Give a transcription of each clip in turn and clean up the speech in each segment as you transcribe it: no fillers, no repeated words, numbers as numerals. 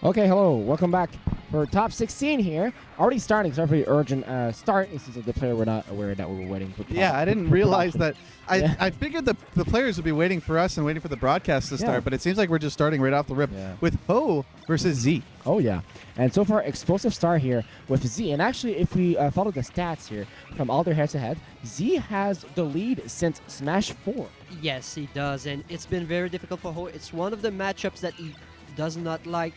Okay, hello. Welcome back for top 16 here. Already starting. Sorry for the urgent start. This is the player we're not aware that we were waiting for. Yeah, I didn't realize that. Yeah. I figured the players would be waiting for us and waiting for the broadcast to start, but it seems like we're just starting right off the rip with Ho versus Z. Oh, yeah. And so far, explosive start here with Z. And actually, if we follow the stats here from all their head-to-head, Z has the lead since Smash 4. Yes, he does, and it's been very difficult for Ho. It's one of the matchups that he does not like.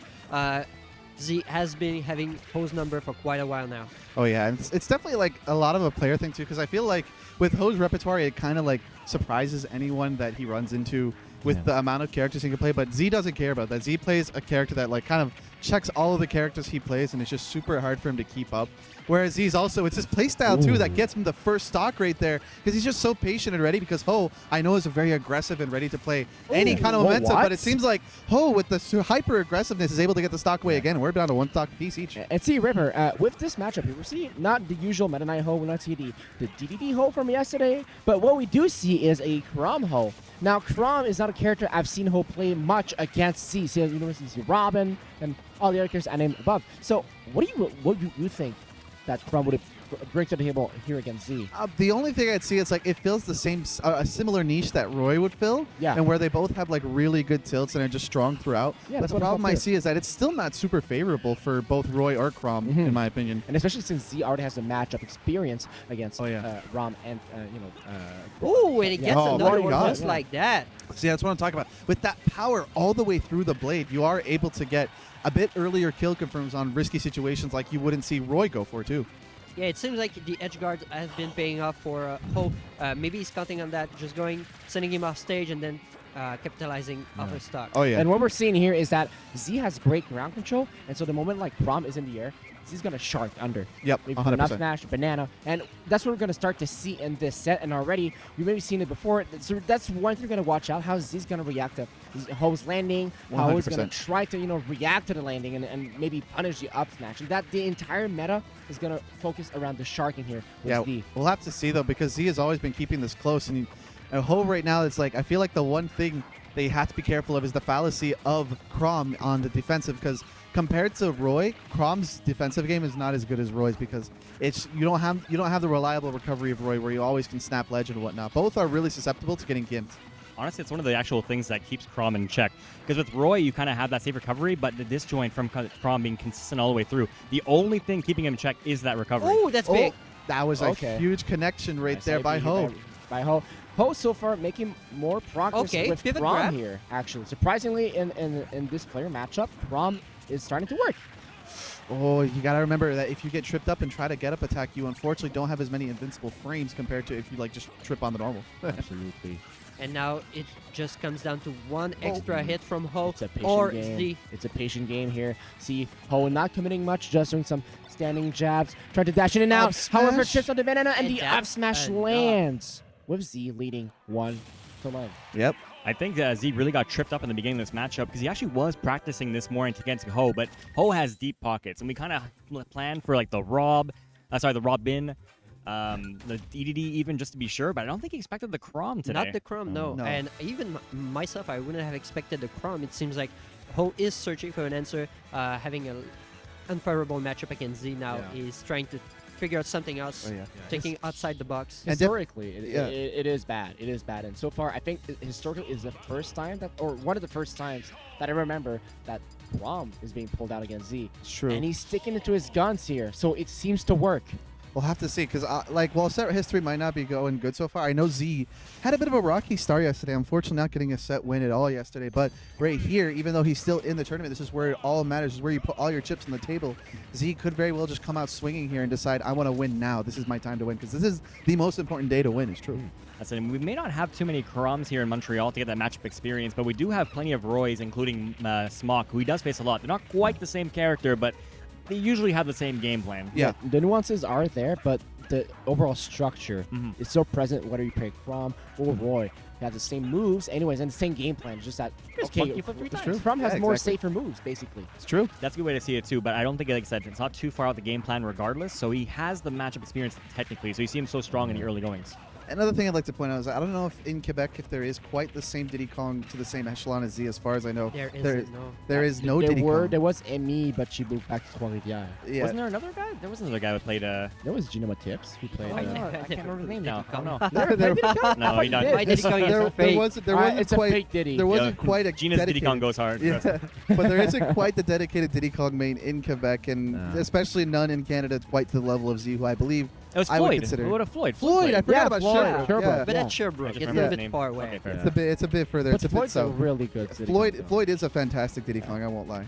Z has been having Ho's number for quite a while now. Oh yeah, and it's definitely like a lot of a player thing too, because I feel like with Ho's repertoire, it kind of like surprises anyone that he runs into with the amount of characters he can play. But Z doesn't care about that. Z plays a character that like kind of checks all of the characters he plays, and it's just super hard for him to keep up. Whereas Z's also, it's his playstyle too that gets him the first stock right there, because he's just so patient and ready. Because Ho, I know, is very aggressive and ready to play any kind of momentum, but it seems like Ho, with the hyper aggressiveness, is able to get the stock away again. And we're down to one stock piece each. And see, Ripper, with this matchup, we see not the usual Meta Knight Ho, we not see the DDD Ho from yesterday, but what we do see is a Chrom Ho. Now, Chrom is not a character I've seen Ho play much against Z. So you see Robin and all the other characters I named above. So what do you think that Chrom would bring to the table here against Z? The only thing I'd see is like it fills the same, a similar niche that Roy would fill, and where they both have like really good tilts and are just strong throughout. Yeah, but the problem I see is that it's still not super favorable for both Roy or Chrom, in my opinion. And especially since Z already has a matchup experience against Rom and Ooh, and he gets another one just like that. See, that's what I'm talking about. With that power all the way through the blade, you are able to get a bit earlier kill confirms on risky situations like you wouldn't see Roy go for too. Yeah, it seems like the edge guard has been paying off for Ho. Maybe he's counting on that, just sending him off stage and then capitalizing off his stock. Oh, yeah. And what we're seeing here is that Z has great ground control, and so the moment like Chrom is in the air, Z's going to shark under. Yep, maybe 100%. Up smash, banana, and that's what we're going to start to see in this set, and already we've maybe seen it before, so that's one thing we're going to watch out, how Z's going to react to Ho's landing, how Ho's going to try to react to the landing and maybe punish the up smash. And that the entire meta is going to focus around the sharking here with Z. We'll have to see though, because Z has always been keeping this close, and Ho right now, it's like I feel like the one thing they have to be careful of is the fallacy of Chrom on the defensive, because compared to Roy, Chrom's defensive game is not as good as Roy's, because you don't have the reliable recovery of Roy where you always can snap ledge and whatnot. Both are really susceptible to getting gimped. Honestly, it's one of the actual things that keeps Chrom in check. Because with Roy, you kind of have that safe recovery, but the disjoint from Chrom being consistent all the way through, the only thing keeping him in check is that recovery. Oh, that's big. That was a huge connection right there by Ho. Ho so far making more progress with Chrom here, actually. Surprisingly, in this player matchup, Chrom is starting to work. Oh, you got to remember that if you get tripped up and try to get up attack, you unfortunately don't have as many invincible frames compared to if you like just trip on the normal. Absolutely. And now it just comes down to one extra hit from Ho It's a patient or game. Z. It's a patient game here. See, Ho not committing much, just doing some standing jabs, trying to dash in and out. However, trips on the banana, and the up smash lands, with Z leading 1-0. Yep. I think Z really got tripped up in the beginning of this matchup because he actually was practicing this morning against Ho, but Ho has deep pockets, and we kind of planned for like the Robin, the DDD even just to be sure, but I don't think he expected the Chrom today. Not the Chrom, no. And even myself, I wouldn't have expected the Chrom. It seems like Ho is searching for an answer, having an unfavorable matchup against Z now. He's trying to figure out something else, thinking outside the box. Historically, it is bad. It is bad. And so far, I think historically is the first time or one of the first times that I remember that Chrom is being pulled out against Z. It's true. And he's sticking to his guns here, so it seems to work. We'll have to see, because while set history might not be going good so far, I know Z had a bit of a rocky start yesterday. Unfortunately, not getting a set win at all yesterday. But right here, even though he's still in the tournament, this is where it all matters. This is where you put all your chips on the table. Z could very well just come out swinging here and decide, I want to win now. This is my time to win, because this is the most important day to win. It's true. That's it. We may not have too many Chroms here in Montreal to get that matchup experience, but we do have plenty of Roys, including Smock, who he does face a lot. They're not quite the same character, but they usually have the same game plan. Yeah, the nuances are there, but the overall structure is so present whether you play Chrom or Roy. They have the same moves anyways and the same game plan. It's just that Chrom has more safer moves, basically. It's true. That's a good way to see it too, but I don't think, like I said, it's not too far out the game plan regardless, so he has the matchup experience technically, so you see him so strong in the early goings. Another thing I'd like to point out is I don't know if in Quebec if there is quite the same Diddy Kong to the same echelon as Z. As far as I know, there is no Diddy Kong. There was Emmy, but she moved back to Trois-Rivières. Yeah. Wasn't there another guy? There was another guy who played. There was Gino Tips who played. I can't remember his name now. I don't know. No, he doesn't. Why Diddy Kong is there so fake? wasn't It's quite a fake Diddy. there wasn't quite a Gina's Diddy dedicated Kong goes hard. trust me. Yeah, but there isn't quite the dedicated Diddy Kong main in Quebec, and No. especially none in Canada quite to the level of Z, who I believe It was I would Floyd. consider. What a Floyd? Floyd. I played. forgot about Floyd. Sherbrooke. Yeah. But Yeah. at Sherbrooke, I just it's a remember little the bit name. far away. Okay, fair Yeah. enough. It's a bit further. But It's a bit Floyd's a south. really good Diddy Kong, though. Floyd is a fantastic Diddy Kong. I won't lie.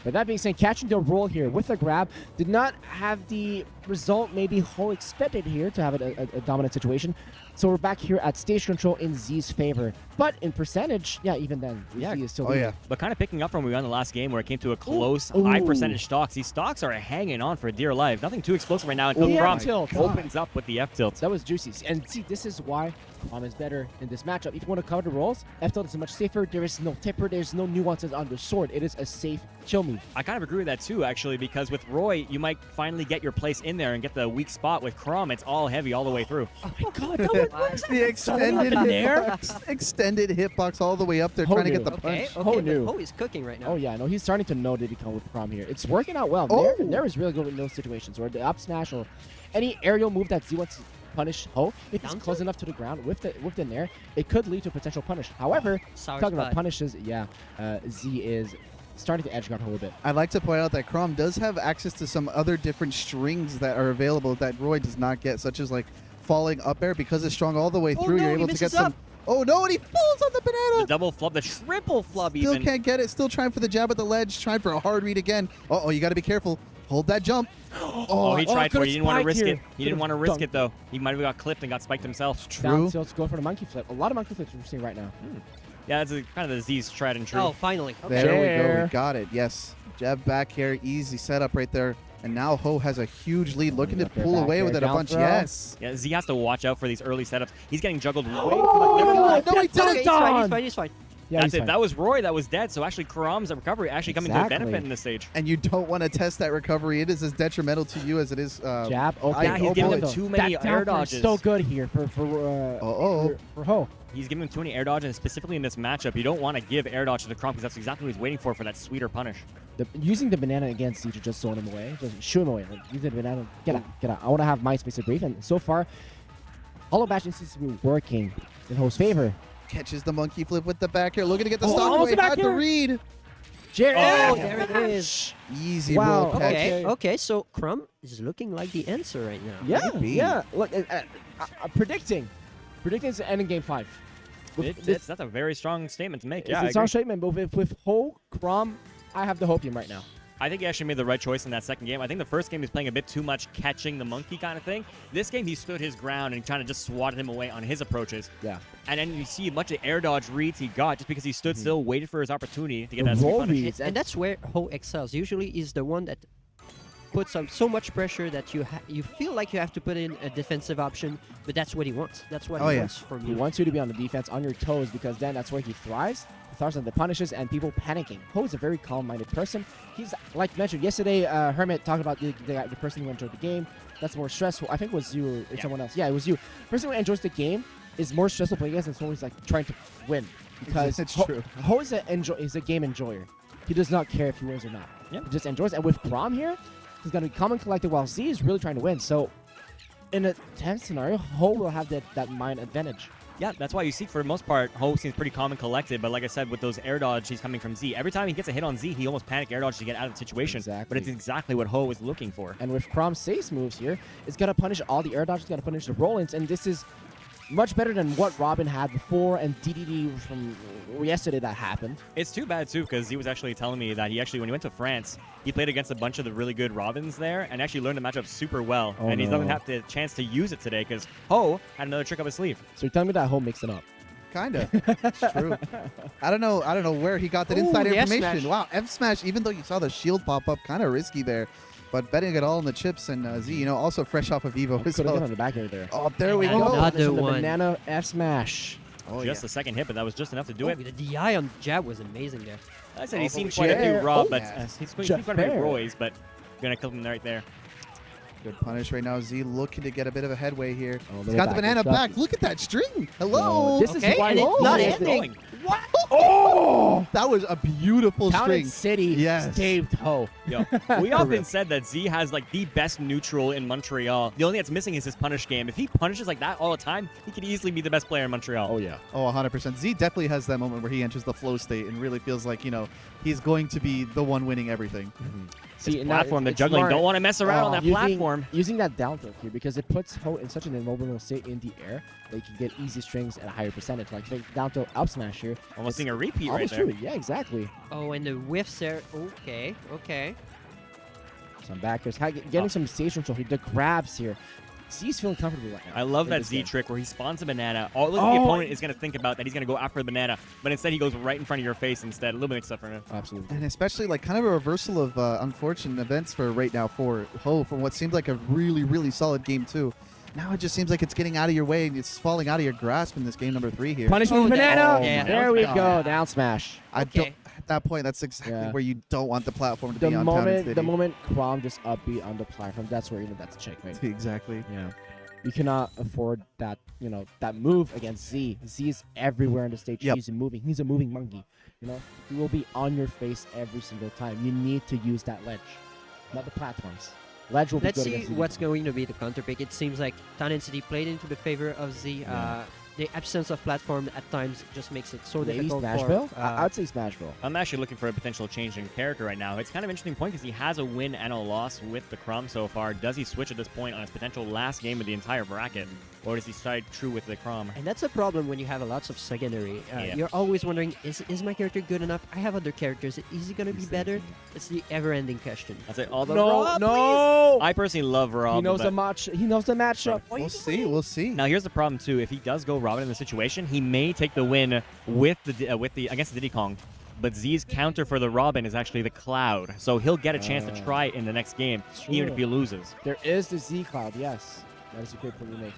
But that being said, catching the roll here with a grab did not have the result maybe Ho expected here to have a dominant situation. So we're back here at stage control in Z's favor. But in percentage, yeah, even then, Yeah. Z is still Oh leading. yeah. But kind of picking up from where we were in the last game where it came to a close, Ooh. high percentage stocks. These stocks are hanging on for dear life. Nothing too explosive right now until The Chrom F-tilt. opens up with the F-tilt. That was juicy. And see, this is why Chrom is better in this matchup. If you want to cover the rolls, F-tilt is much safer. There is no tipper. There's no nuances on the sword. It is a safe chill move. I kind of agree with that too, actually, because with Roy, you might finally get your place in there and get the weak spot. With Chrom, it's all heavy all the way through. Oh my god, that was The extended extended hitbox all the way up there, Ho trying to knew. get the Okay, punch. Ho okay, knew. but Ho is cooking right now. Oh yeah, no, he's starting to know Diddy Kong with Chrom here. It's working out well. Oh. Nair is really good in those situations, or the up smash or any aerial move that Z wants to punish Ho. If it's Down close tilt? enough to the ground with the Nair, it could lead to a potential punish. However, Sour talking about spot. punishes, yeah, Z is starting to edge guard Ho a bit. I'd like to point out that Chrom does have access to some other different strings that are available that Roy does not get, such as like falling up air because it's strong all the way Oh, through. no, You're he able to get misses some. up. Oh no! And he falls on the The banana. double flub, the triple flub Still even. can't get it. Still trying for the jab at the ledge. Trying for a hard read again. Oh, you got to be careful. Hold that jump. Oh, he tried for it. He didn't want to risk it. He didn't want to risk dunked. it, though. He might have got clipped and got spiked himself. Down tilts, go for the monkey flip. A lot of monkey flips we're seeing right now. Yeah, that's kind of the Z's tried and true. Oh, finally. Okay. There we go. There. We got it. Yes. Jab back here. Easy setup right there. And now Ho has a huge lead, looking to Up there, pull back away there, with it a down bunch. throw. Yes. Yeah, Z has to watch out for these early setups. He's getting juggled way too Oh, much. no, he Okay, didn't. he's fine, he's fine, he's fine. Yeah, That's he's it. fine. That was Roy that was dead. So actually, Chrom's recovery actually coming to Exactly. benefit in this stage. And you don't want to test that recovery. It is as detrimental to you as it is. Jab. Okay. Yeah, he's oh, giving boy. him too many That air down throw is dodges. so good here for for Ho. He's giving him too many air dodges, and specifically in this matchup, you don't want to give air dodge to the Chrom because that's exactly what he's waiting for that sweeter punish. Using the banana against Z to just zone him away, just shoo him away. Like, use the banana. Get out. I want to have my space of brief. And so far, Hollow Bash seems to be working in Ho's favor. Catches the monkey flip with the back here. Looking to get the Oh, stock almost away. back Had the here. read. Jared. Oh, there it is. Easy Wow, roll catch. Okay, okay, so Chrom is looking like the answer right now. Yeah, Maybe. yeah. Look, predicting it's the end in game 5. That's a very strong statement to make. It's Yeah, a I strong agree. statement, but with Ho, Chrom, I have the hopium right now. I think he actually made the right choice in that second game. I think the first game he was playing a bit too much catching the monkey kind of thing. This game, he stood his ground and trying to just swatted him away on his approaches. Yeah. And then you see a bunch of air dodge reads he got just because he stood still, waited for his opportunity to get The that sweet roll punish. reads. And that's where Ho excels. Usually is the one that puts so much pressure that you feel like you have to put in a defensive option, but that's what he wants. That's what Oh, he yeah. wants from He you. wants you to be on the defense, on your toes, because then that's where he thrives. He thrives on the punishes and people panicking. Ho is a very calm-minded person. He's, like mentioned yesterday, Hermit talked about the person who enjoyed the game. That's more stressful. I think it was you or someone else. Yeah, it was you. Person who enjoys the game is more stressful playing against than someone who's like trying to win. Because It's Ho, true. Ho is a game enjoyer. He does not care if he wins or not. Yeah. He just enjoys. And with Chrom here, he's going to be calm and collected while Z is really trying to win. So in a tense scenario, Ho will have that mind advantage. Yeah, that's why you see for the most part, Ho seems pretty calm and collected. But like I said, with those air dodge, he's coming from Z. Every time he gets a hit on Z, he almost panic air dodge to get out of the situation. Exactly. But it's exactly what Ho was looking for. And with Chrom's safe moves here, it's going to punish all the air dodges, it's going to punish the roll-ins, and this is much better than what Robin had before and DDD from yesterday that happened. It's too bad, too, because he was actually telling me that when he went to France, he played against a bunch of the really good Robins there and actually learned the matchup super well. Oh, and he doesn't no. have the chance to use it today because Ho had another trick up his sleeve. So you're telling me that Ho mixed it up. Kinda. It's true. I don't know where he got that Ooh, inside the F information. smash. Wow, F smash. Even though you saw the shield pop up, kind of risky there. But betting it all on the chips and Z, also fresh off of Evo as Could have been well. on the back air there. Oh, there we And go. another The one. banana F smash. Oh, Just yeah. the second hit, but that was just enough to do Oh, it. the DI on jab was amazing there. I said he's Oh, seen but quite a few Jair- Rob, oh, but yeah. he's quite a few Jair. Roys, but gonna kill him right there. Good punish right now. Z looking to get a bit of a headway here. Oh, He's little got the banana back. back. Look at that string. Hello. This is Okay, why and it's Ho not is ending. What? Oh! That was a beautiful Town string. and City Yes. saved Ho. Yo, we often said that Z has like the best neutral in Montreal. The only thing that's missing is his punish game. If he punishes like that all the time, he could easily be the best player in Montreal. Oh, yeah. Oh, 100%. Z definitely has that moment where he enters the flow state and really feels like, he's going to be the one winning everything. See, His now platform, the it's juggling, smart. don't want to mess around on that platform. Using that down throw here because it puts Ho in such an immobile state in the air that you can get easy strings at a higher percentage. Like down throw up smash here. Almost seeing a repeat right Almost there. true. Yeah, exactly. Oh, and the whiffs there. Okay. Some backers. Getting some stage control here. The grabs here. Z's feeling comfortable right now. I love in that this Z game. trick where he spawns a banana. All the Oh! opponent is going to think about that he's going to go after the banana, but instead he goes right in front of your face instead. A little bit mixed up for him. Absolutely. And especially like kind of a reversal of unfortunate events for right now for Ho from what seemed like a really, really solid game 2. Now it just seems like it's getting out of your way and it's falling out of your grasp in this game number 3 here. Punishment Oh, banana. yeah. There we God. go. Down smash. I don't, at that point, that's exactly Yeah. where you don't want the platform to The be on Town and moment City. Chrom just upbeat on the platform, that's where that's a checkmate. Exactly. Yeah. You cannot afford that, that move against Z. Z is everywhere on the stage. Yep. He's moving. He's a moving monkey. He will be on your face every single time. You need to use that ledge, not the platforms. Ledge will Let's be good see against Z. what's going to be the counter pick. It seems like Town and City played into the favor of Z. Yeah. The absence of platform at times just makes it so Maybe difficult Smashville? for. I would say Smashville. I'm actually looking for a potential change in character right now. It's kind of an interesting point because he has a win and a loss with the Chrom so far. Does he switch at this point on his potential last game of the entire bracket? Or does he side true with the Chrom? And that's a problem when you have lots of secondary. Yeah. You're always wondering, is my character good enough? I have other characters. Is he going to be better? It's the ever-ending question. That's it. Although No, Rob, no. I personally love Rob. He knows but- the match. He knows the matchup. We'll see. We'll see. Now here's the problem too. If he does go Robin in the situation, he may take the win with the against the Diddy Kong. But Z's counter for the Robin is actually the Cloud, so he'll get a chance to try it in the next game, even if he loses. There is the Z Cloud, yes. That is a great point you make.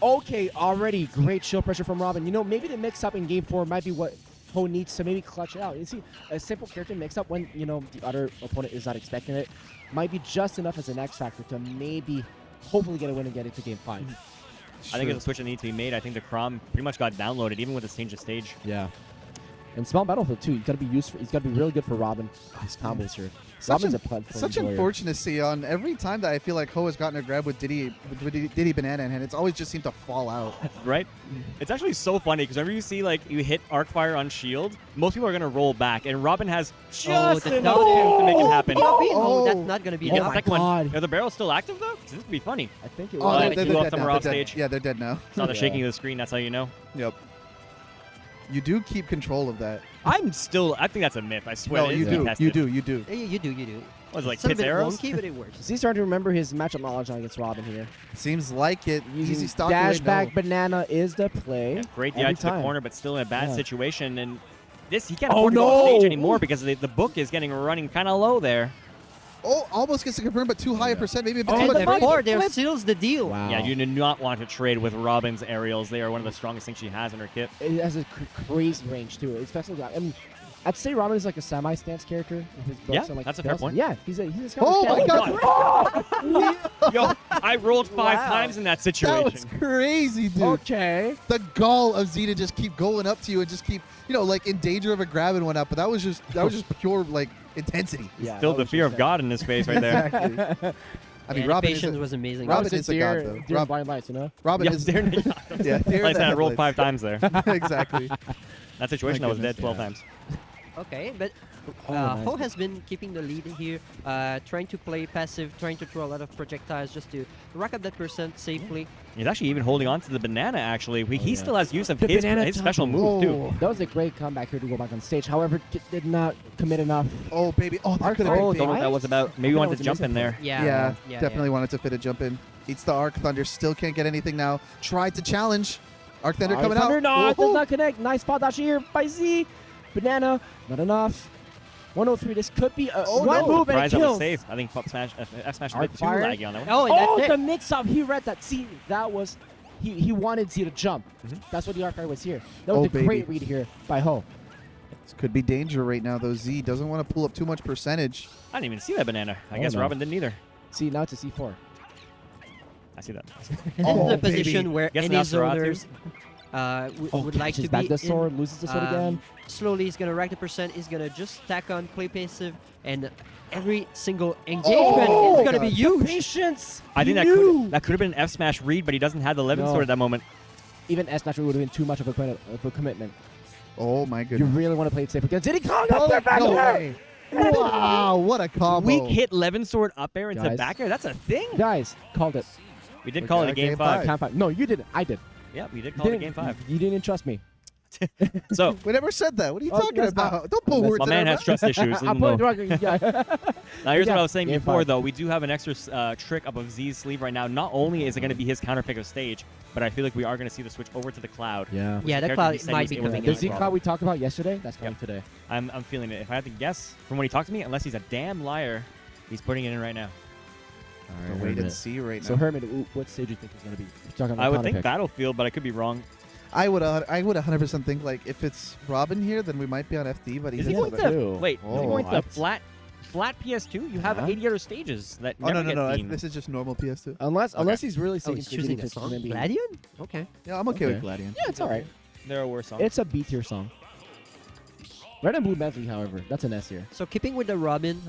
Okay, already great shield pressure from Robin. Maybe the mix-up in Game 4 might be what Ho needs to maybe clutch it out. You see, a simple character mix-up when, the other opponent is not expecting it might be just enough as an X factor to maybe, hopefully get a win and get it to Game 5. I think it's a switch that needs to be made. I think the Chrom pretty much got downloaded, even with the change of stage. Yeah. And small battlefield too. He's got to be really good for Robin. His combos here. Robin's a platform Such player. unfortunate see on every time that I feel like Ho has gotten a grab with Diddy Banana in hand, it's always just seemed to fall out. Right? It's actually so funny because whenever you see you hit arc fire on shield, most people are gonna roll back, and Robin has just the enough double. to make it happen. No, that's not going to be You get Oh enough. my the second one. God. Are the barrels still active though? 'Cause this could be funny. I think it Oh, was. they're they're blew off dead them now. or off They're dead. stage. Yeah, they're dead now. Saw the Yeah. shaking of the screen. That's how you know. Yep. You do keep control of that. I think that's a myth. I swear. No, it you is do. contested. You do. You do. Yeah, you do. Was it like It's a Pit's bit arrows? wonky, but it works. He's starting to remember his matchup knowledge against Robin here. Seems like it. Easy Using stock dash away, back no. banana is the play. Yeah, great every DI to the time. corner, but still in a bad Yeah. situation. And this, he can't Oh, afford to go off no! stage anymore because the book is getting running kind of low there. Oh, almost gets to confirm, but too high a percent. Maybe a bit Oh, too And much. the therefore, mic there flip. seals the deal. Wow. Yeah, you do not want to trade with Robin's aerials. They are one of the strongest things she has in her kit. It has a crazy range too. Especially, I'd say Robin is like a semi-stance character. With his books Yeah, and, like, that's a fair skills. point. Yeah, he's a Oh my God. God! Yo, I rolled 5 Wow. times in that That situation. was crazy, dude. Okay. The gall of Z to just keep going up to you and just keep, in danger of a grab and whatnot. But that was just pure intensity. Yeah. Still the fear of God in his face right there. Exactly. I mean, Yeah, Robin the is patience a, was amazing. Robin Robin's is a god, though. Deer Rob- blind lights, Robin Yeah, is there- yeah. Deer like I said, I in the rolled headlights. 5 times there. Exactly. That situation, I was goodness, dead 12 yeah. times. Okay, but Oh, nice. Ho has been keeping the lead here, trying to play passive, trying to throw a lot of projectiles just to rack up that percent safely. He's actually even holding on to the banana, actually. He yeah. still has use of The his banana special jump. move, too. Oh. That was a great comeback here to go back on stage. However, did not commit enough. Oh, baby. Oh, that Arc could have Thunder. Oh, been don't know big. what that was about. Maybe he I wanted thought to it jump was in there. Yeah, Definitely wanted to fit a jump in. Eats the Arc Thunder. Still can't get anything now. Tried to challenge. Arc Thunder Arc coming Thunder, out. No, it Woohoo. does not connect. Nice spot dash here by Z. Banana, not enough. 103. This could be a Oh, one no. move and it Surprised that was kills. safe. I think F Smash a Arc bit too fire. laggy on that one. Oh, and Oh, that's the it. mix-up. He read that. See, that was... He wanted Z to jump. That's what the arc fire was here. That was Oh, a baby. great read here by Ho. This could be danger right now, though. Z doesn't want to pull up too much percentage. I didn't even see that banana. I Oh, guess no. Robin didn't either. See, now it's a C4. I see that. This Oh, is a baby. position where Guess any Nosferatu. zoners would like catches to back be the sword, loses the sword again. Slowly, he's gonna rack the percent. He's gonna just stack on, play passive, and every single engagement is gonna be God. huge. Patience. I think He that knew. could have been an F smash read, but he doesn't have the Levin No. sword at that moment. Even S naturally would have been too much of a commitment. Oh my You goodness. really want to play it safe against Diddy Kong up there back no there. way. Wow, what a combo. Weak hit Levin sword up air into Guys. back air. That's a thing. Guys, called it. We did call it a Okay, game game 5. Count five. No, you didn't. I did. Yeah, we did You call it a didn't- game 5. You didn't trust me. So We never said that. What are you Oh, talking that's about? Don't put that's words my in man our has trust issues. I'm leave him putting alone. yeah. Now, here's Yeah, what I was saying game before, 5. though. We do have an extra trick up of Z's sleeve right now. Not only is it going to be his counter pick of stage, but I feel like we are going to see the switch over to the Cloud. Yeah. which Yeah, is the a character Cloud he said he might was be able to coming get The Z in. cloud we talked about yesterday, that's coming today. I'm feeling it. If I had to guess from when he talked to me, unless he's a damn liar, he's putting it in right now. The wait and see right now. So Herman, what stage do you think is going to be? You're talking about I would counter think pick. Battlefield, but I could be wrong. I would 100% think like if it's Robin here, then we might be on FD. But Is he's he Yeah, going but- to Ew. wait? Oh, is he going to what? flat PS2? You have Yeah. 80 other stages that Oh never no, get no. seen. This is just normal PS2. Unless he's really Oh, saying he's choosing the song. Gladion? Okay. Yeah, I'm okay with Okay. Gladion. Yeah, it's all right. There are worse songs. It's a B tier song. Red and Blue Medley, however, that's an S tier. So keeping with the Robin,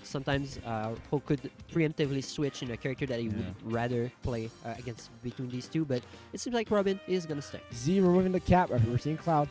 sometimes Ho could preemptively switch in a character that he would rather play against between these two, but it seems like Robin is gonna stay. Z removing the cap. We're seeing Cloud.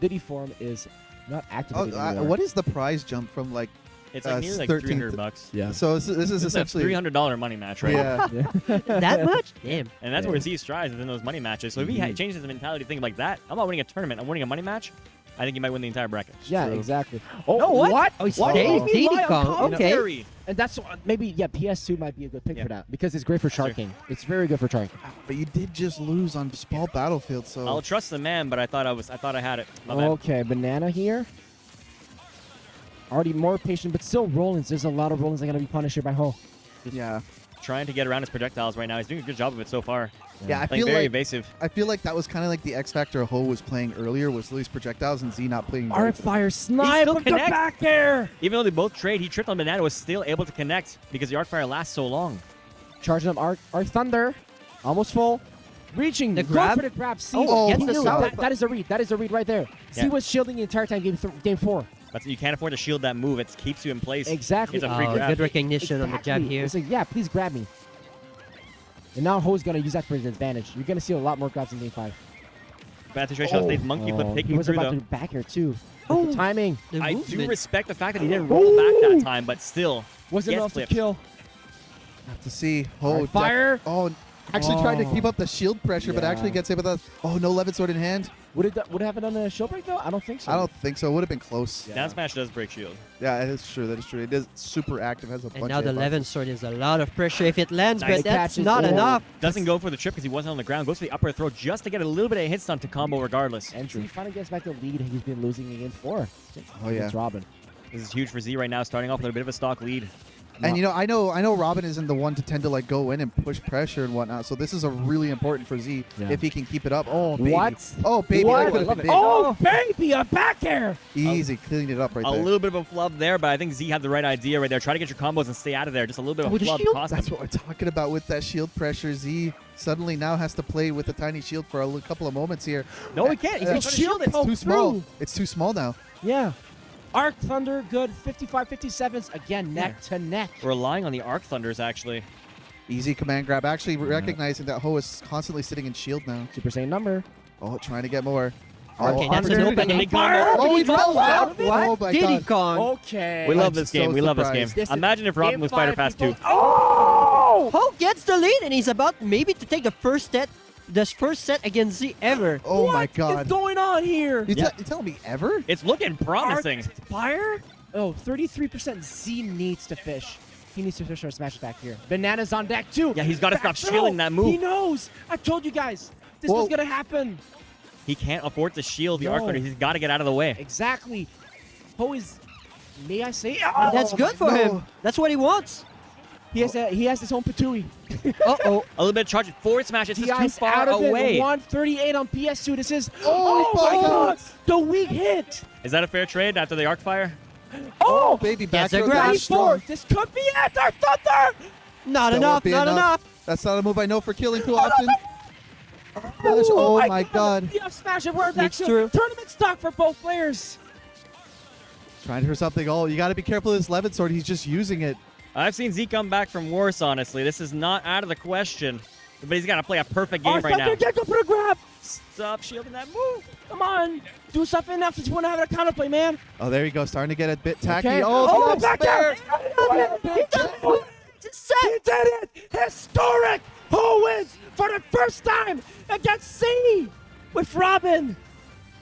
Diddy form is not activated anymore. What is the prize jump from like? It's like nearly like 13th $300. Yeah. So this is This is a essentially $300 money match, right? Yeah. Yeah. That much? Damn. And that's Yeah. where Z strives within those money matches. So if he changes his mentality, thinking like that, I'm not winning a tournament. I'm winning a money match. I think he might win the entire bracket. Yeah, True. exactly. Oh, No, what? Oh, he's Why staying. did he Diddy lie on Kong. commentary? Okay. And that's maybe PS2 might be a good pick Yeah. for that because it's great for sharking. It's very good for sharking. But you did just lose on small battlefield, so I'll trust the man, but I thought I had it. My bad. Okay, banana here. Already more patient, but still rollings. There's a lot of rollings that are gonna be punished here by Ho. yeah. Trying to get around his projectiles right now. He's doing a good job of it so far. Yeah, I Playing feel very like evasive. that was kind of like the X Factor Ho was playing earlier was these projectiles and Z not playing. Arc fire snipe still of the connects. back air. Even though they both trade, he tripped on Banana, was still able to connect because the arc fire lasts so long. Charging up Arc Thunder, almost full. Reaching The go grab? for the grab. See, Oh, gets he the knew solid. that is a read. That is a read right there. Yeah. See was shielding the entire time. Game 4. But you can't afford to shield that move. It keeps you in place. Exactly. It's a free Oh, grab. good recognition on the jab Exactly. here. It's like, yeah, please grab me. And now Ho's gonna use that for his advantage. You're gonna see a lot more grabs in game 5. Bad situation. Stays monkey flip he taking was through about though. to back here too. Oh. The timing The I do movement. respect the fact that he didn't roll back that time, but still. wasn't Gets enough flipped. to kill. Have to see Ho Arc fire. actually trying to Oh. keep up the shield pressure, but Yeah. actually gets hit with a no Levin sword in hand. Would it have it on the shield break though? I don't think so. I don't think so. It would have been close. Yeah. Down smash does break shield. Yeah, that is true. That is true. It is super active. Has a bunch And now of the hitboxes. Levin sword is a lot of pressure if it lands, Nice but that's catches. not Oh. enough. Doesn't go for the trip because he wasn't on the ground. Goes for the upper throw just to get a little bit of hit stun to combo regardless. And he finally gets back the lead he's been losing against 4. Oh, yeah. Against Robin. This is huge for Z right now, starting off with a bit of a stock lead. And I know Robin isn't the one to tend to like go in and push pressure and whatnot. So this is a really important for Z Yeah. if he can keep it up. Oh baby. What? Oh baby. What? That could've been big. Oh baby, a back air. Easy, cleaning it up right A there. little bit of a flub there, but I think Z had the right idea right there. Try to get your combos and stay out of there. Just a little bit of a With the flub shield? cost That's him. what we're talking about with that shield pressure. Z suddenly now has to play with a tiny shield for a couple of moments here. No, he can't. He's It's trying to shield it. shield. Too small. through. It's too small now. Yeah. Arc Thunder, good. 55-57s. Again, neck to neck. Relying on the Arc Thunders, actually. Easy command grab. Actually recognizing that Ho is constantly sitting in shield now. Super Saiyan number. Oh, trying to get more. Okay, Oh, that's an under- opening. Big combo. Oh, he dropped What? out. Oh my Diddy god. Kong. Okay. We love I'm this so game. We love this game. surprised. This is Imagine if Robin Game was Fighter 5, Pass people. 2. Oh! Ho gets the lead, and he's about maybe to take the first set against Z ever. Oh my What god. is going on here? You Yeah. you telling me ever? It's looking promising. Arc Fire? Oh, 33%. Z needs to fish. He needs to fish or smash back here. Banana's on deck too. Yeah, he's got to Back stop throw. shielding that move. He knows. I told you guys. This Whoa. was going to happen. He can't afford to shield the Arc No. Thunder. He's got to get out of the way. Exactly. Ho is, may I say? That's Oh, good for no. him. That's what he wants. He has his own Patui. Uh-oh. A little bit of charge. Forward smash. It's just too TI's far out of away. it. 138 on PS2. This is. Oh Oh, my my God. god. The weak hit. Is that a fair trade after the Arc Fire? Oh, Baby Gets back a throw grab. down strong. 94. This could be it. Our Thunder. Not That enough, won't be not enough. enough. That's not a move I know for killing too often. Oh my god. The up smash and we're back It's to true. tournament stock for both players. Trying for something. Oh, you got to be careful of this Levin sword. He's just using it. I've seen Z come back from worse, honestly. This is not out of the question. But he's got to play a perfect game right now. Get go for the grab. Stop shielding that move. Come on. Do something else if you want to have a counterplay, man. Oh, there you go. Starting to get a bit tacky. Okay. Oh, back down. there. He did it. Historic. Who wins for the first time against C with Robin.